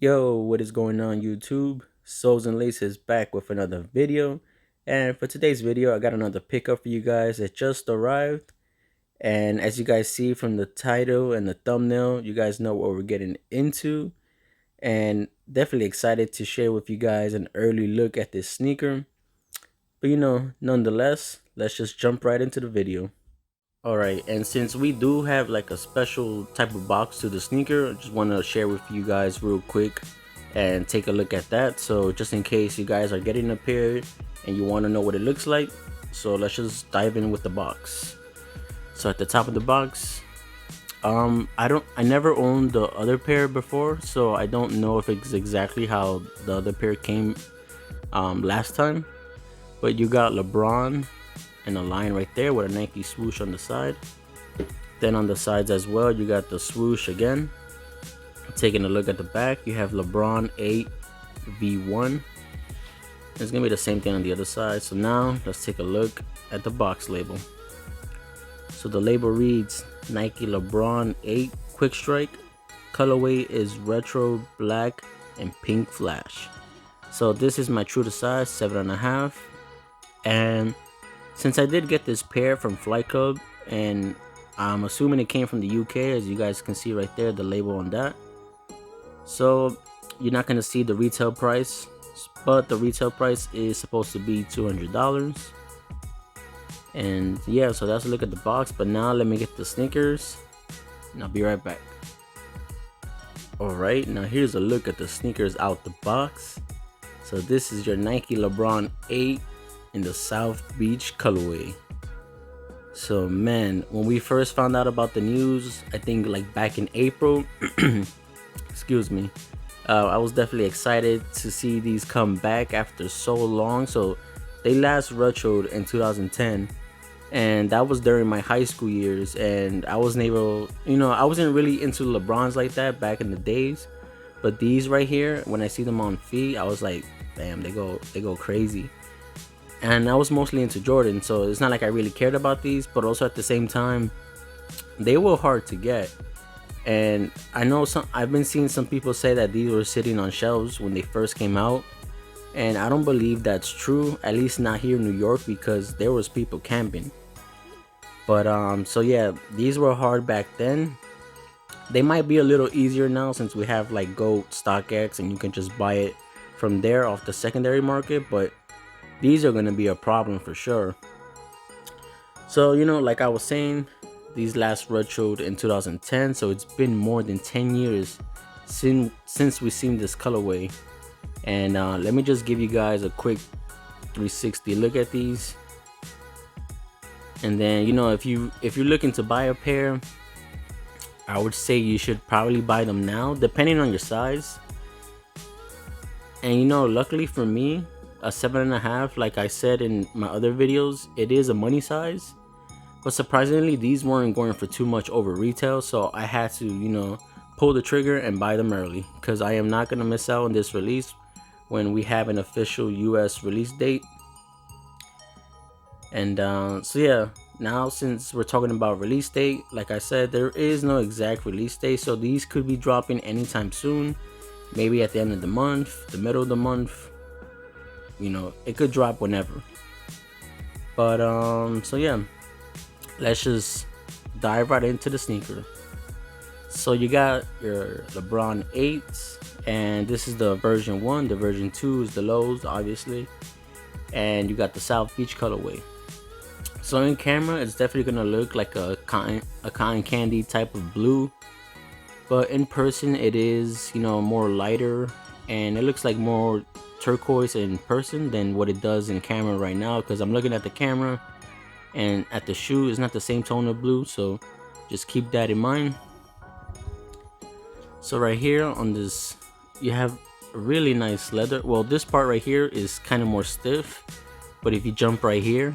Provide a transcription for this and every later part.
Yo, what is going on YouTube? Souls and Laces back with another video. And for today's video, I got another pickup for you guys that just arrived. And as you guys see from the title and the thumbnail, you guys know what we're getting into. And definitely excited to share with you guys an early look at this sneaker. But nonetheless, let's just jump right into the video. Alright, and since we do have like a special type of box to the sneaker, I just want to share with you guys real quick and take a look at that. So just in case you guys are getting a pair and you want to know what it looks like, so let's just dive in with the box. So at the top of the box, I never owned the other pair before, so I don't know if it's exactly how the other pair came last time. But you got LeBron and a line right there with a Nike swoosh on the side. Then on the sides as well, you got the swoosh again. Taking a look at the back, you have LeBron 8 V1. It's gonna be the same thing on the other side. So now let's take a look at the box label. So the label reads Nike LeBron 8 Quick Strike. Colorway is retro black and pink flash. So this is my true to size 7.5. And since I did get this pair from Flight Club, and I'm assuming it came from the UK, as you guys can see right there, the label on that. So you're not gonna see the retail price, but the retail price is supposed to be $200. And yeah, so that's a look at the box. But now let me get the sneakers, and I'll be right back. Alright, now here's a look at the sneakers out the box. So this is your Nike LeBron 8 in the South Beach colorway. So man, when we first found out about the news, I think like back in April, excuse me, I was definitely excited to see these come back after so long. So they last retroed in 2010, and that was during my high school years, and I wasn't able, I wasn't really into LeBrons like that back in the days. But these right here, when I see them on feet, I was like, damn, they go crazy. And I was mostly into Jordan, so it's not like I really cared about these, but also at the same time, they were hard to get. And I know I've been seeing some people say that these were sitting on shelves when they first came out, and I don't believe that's true, at least not here in New York, because there was people camping. But so yeah, these were hard back then. They might be a little easier now since we have like Go StockX and you can just buy it from there off the secondary market, but these are gonna be a problem for sure. So like I was saying, these last retroed in 2010, so it's been more than 10 years since we've seen this colorway. And let me just give you guys a quick 360 look at these. And then if you're looking to buy a pair, I would say you should probably buy them now, depending on your size. And luckily for me, a 7.5, like I said in my other videos, it is a money size. But surprisingly, these weren't going for too much over retail, so I had to pull the trigger and buy them early, because I am not going to miss out on this release when we have an official US release date. And so yeah, now since we're talking about release date, like I said, there is no exact release date, so these could be dropping anytime soon, maybe at the end of the month, the middle of the month. It could drop whenever. But so yeah, let's just dive right into the sneaker. So you got your LeBron 8s, and this is the version 1. The version 2 is the lows, obviously. And you got the South Beach colorway. So in camera, it's definitely gonna look like a cotton candy type of blue, but in person it is more lighter, and it looks like more turquoise in person than what it does in camera right now, because I'm looking at the camera and at the shoe is not the same tone of blue, so just keep that in mind. So right here on this, you have a really nice leather. Well, this part right here is kind of more stiff, but if you jump right here,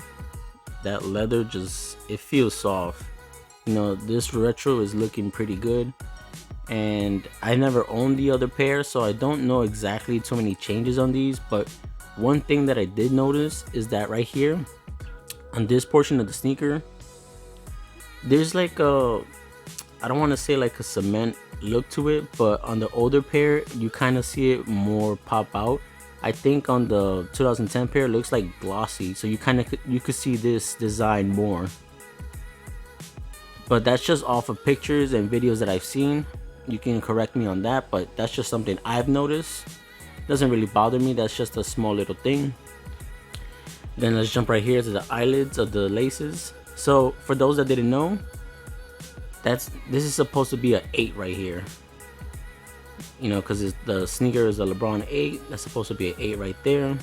that leather it feels soft. This retro is looking pretty good. And I never owned the other pair, so I don't know exactly too many changes on these. But one thing that I did notice is that right here on this portion of the sneaker, there's like I don't want to say like a cement look to it, but on the older pair you kind of see it more pop out. I think on the 2010 pair it looks like glossy, so you could see this design more. But that's just off of pictures and videos that I've seen. You can correct me on that, but that's just something I've noticed. Doesn't really bother me, that's just a small little thing. Then let's jump right here to the eyelids of the laces. So for those that didn't know, this is supposed to be an 8 right here. You know, because the sneaker is a LeBron 8. That's supposed to be an 8 right there.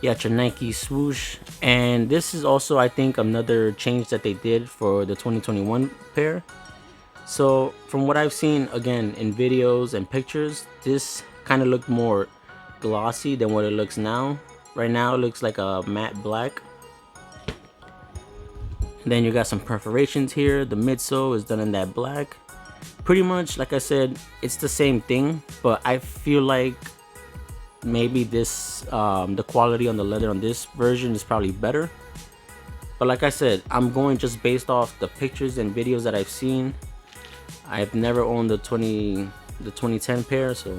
You got your Nike swoosh. And this is also, I think, another change that they did for the 2021 pair. So from what I've seen, again, in videos and pictures, this kind of looked more glossy than what it looks now. Right now it looks like a matte black. And then you got some perforations here. The midsole is done in that black. Pretty much, like I said, it's the same thing, but I feel like maybe this the quality on the leather on this version is probably better. But like I said, I'm going just based off the pictures and videos that I've seen. I've never owned the 2010 pair, so.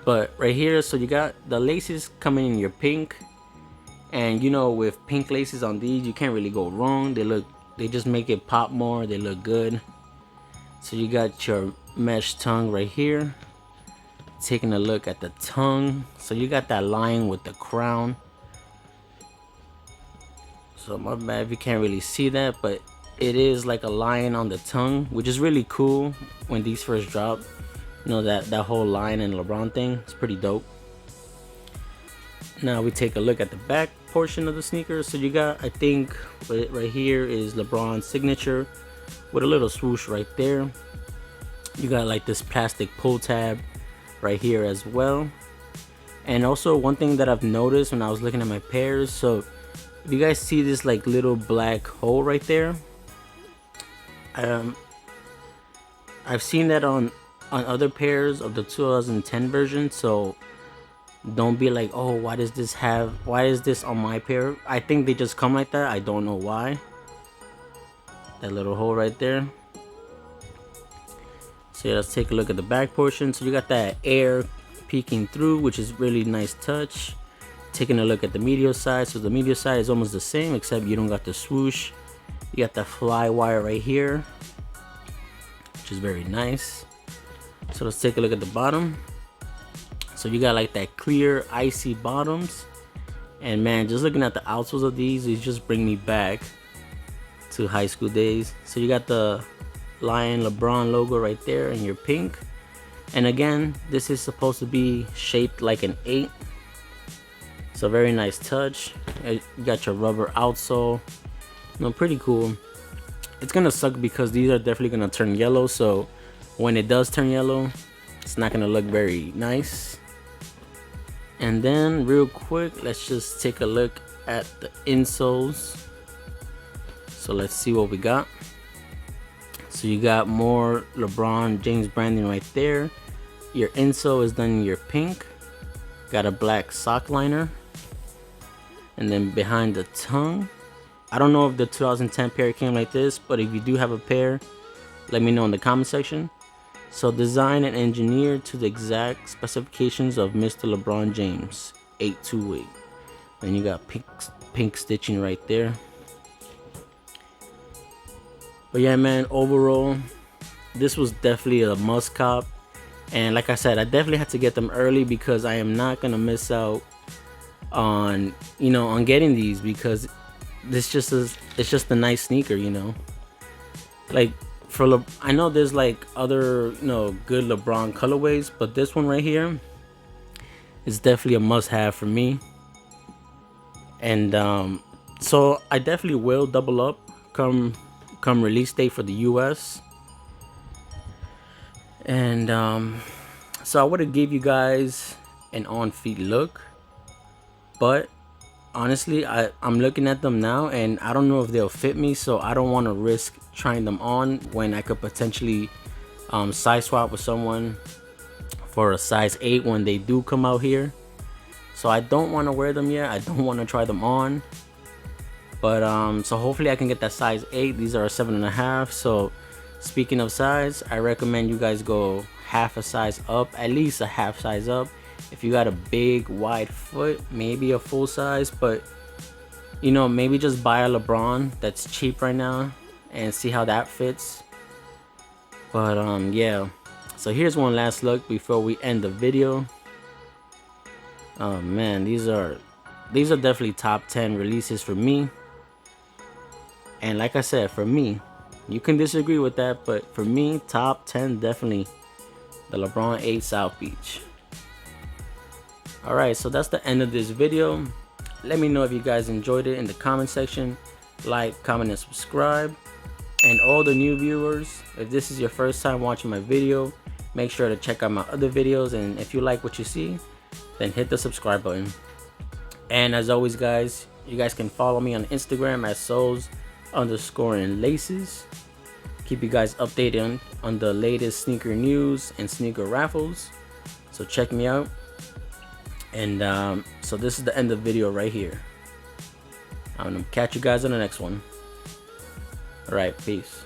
But right here, so you got the laces coming in your pink, and you know, with pink laces on these, you can't really go wrong. They just make it pop more. They look good. So you got your mesh tongue right here. Taking a look at the tongue, so you got that line with the crown. So my bad if you can't really see that, but it is like a lion on the tongue, which is really cool when these first drop. You know, that whole lion and LeBron thing, it's pretty dope. Now we take a look at the back portion of the sneaker. So you got, I think right here is LeBron's signature with a little swoosh right there. You got like this plastic pull tab right here as well. And also one thing that I've noticed when I was looking at my pairs, so if you guys see this like little black hole right there, I've seen that on other pairs of the 2010 version. So don't be like, oh, why is this on my pair? I think they just come like that. I don't know why. That little hole right there. So yeah, let's take a look at the back portion. So you got that air peeking through, which is really nice touch. Taking a look at the medial side. So the medial side is almost the same, except you don't got the swoosh. You got the fly wire right here, which is very nice. So let's take a look at the bottom. So you got like that clear icy bottoms, and man, just looking at the outsoles of these, it just bring me back to high school days. So you got the Lion LeBron logo right there in your pink, and again, this is supposed to be shaped like an 8. So very nice touch. You got your rubber outsole. You know, pretty cool. It's gonna suck because these are definitely gonna turn yellow, so when it does turn yellow, it's not gonna look very nice. And then real quick, let's just take a look at the insoles. So let's see what we got. So you got more LeBron James branding right there. Your insole is done in your pink. Got a black sock liner. And then behind the tongue, I don't know if the 2010 pair came like this, but if you do have a pair, let me know in the comment section. So designed and engineered to the exact specifications of Mr. LeBron James 828. And you got pink stitching right there. But yeah, man, overall, this was definitely a must cop. And like I said, I definitely had to get them early because I am not gonna miss out on, you know, on getting these, because it's just a nice sneaker, you know. Like I know there's like other, you know, good LeBron colorways, but this one right here is definitely a must-have for me. And so I definitely will double up come release date for the US. And so I would have gave you guys an on-feet look, but honestly, I'm looking at them now and I don't know if they'll fit me, so I don't want to risk trying them on when I could potentially size swap with someone for a size 8 when they do come out here. So I don't want to wear them yet. I don't want to try them on, but so hopefully I can get that size 8. These are a 7.5, so Speaking of size, I recommend you guys go half a size up, at least a half size up. If you got a big wide foot, maybe a full size, but you know, maybe just buy a LeBron that's cheap right now and see how that fits. But yeah, so here's one last look before we end the video. Oh man, these are definitely top 10 releases for me. And like I said, for me, you can disagree with that, but for me, top 10 definitely the LeBron 8 South Beach. Alright, so that's the end of this video. Let me know if you guys enjoyed it in the comment section. Like, comment, and subscribe. And all the new viewers, if this is your first time watching my video, make sure to check out my other videos. And if you like what you see, then hit the subscribe button. And as always, guys, you guys can follow me on Instagram at soles_and_laces. Keep you guys updated on the latest sneaker news and sneaker raffles. So check me out. And so this is the end of the video right here. I'm gonna catch you guys on the next one. All right, peace.